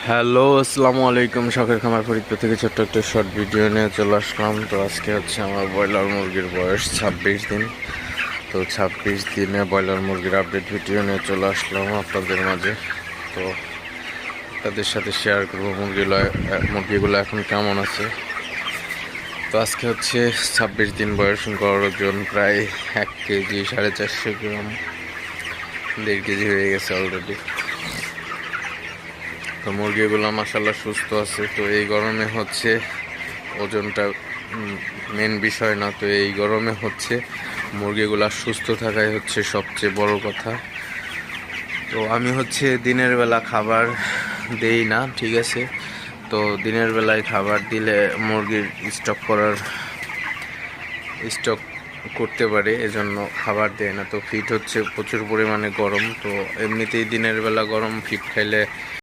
Hello, আসসালামু আলাইকুম। শখের খামার ফরিদপুর থেকে ছোট্ট একটা শর্ট ভিডিও নিয়ে চলে আসলাম। তো আজকে হচ্ছে আমার ব্রয়লার মুরগির বয়স 26 দিন। তো 26 দিনে ব্রয়লার মুরগির আপডেট ভিডিও নিয়ে চলে আসলাম আপনাদের মাঝে। তো তাদের সাথে শেয়ার করবো মুরগিগুলো এখন কেমন আছে। তো আজকে হচ্ছে 26 দিন বয়স, গড় ওজন প্রায় 1 কেজি 450 গ্রাম, 1.5 কেজি হয়ে গেছে অলরেডি। তো মুরগিগুলো মাশাআল্লাহ সুস্থ আছে। তো এই গরমে হচ্ছে ওজনটা মেন বিষয় না, তো এই গরমে হচ্ছে মুরগিগুলা সুস্থ থাকাই হচ্ছে সবচেয়ে বড় কথা। তো আমি হচ্ছে দিনের বেলা খাবার দেই না, ঠিক আছে। তো দিনের বেলায় খাবার দিলে মুরগির স্টক করতে পারে, এজন্য খাবার দেয় না। তো ফিড হচ্ছে প্রচুর পরিমাণে গরম, তো এমনিতেই দিনের বেলা গরম ফিড খাইলে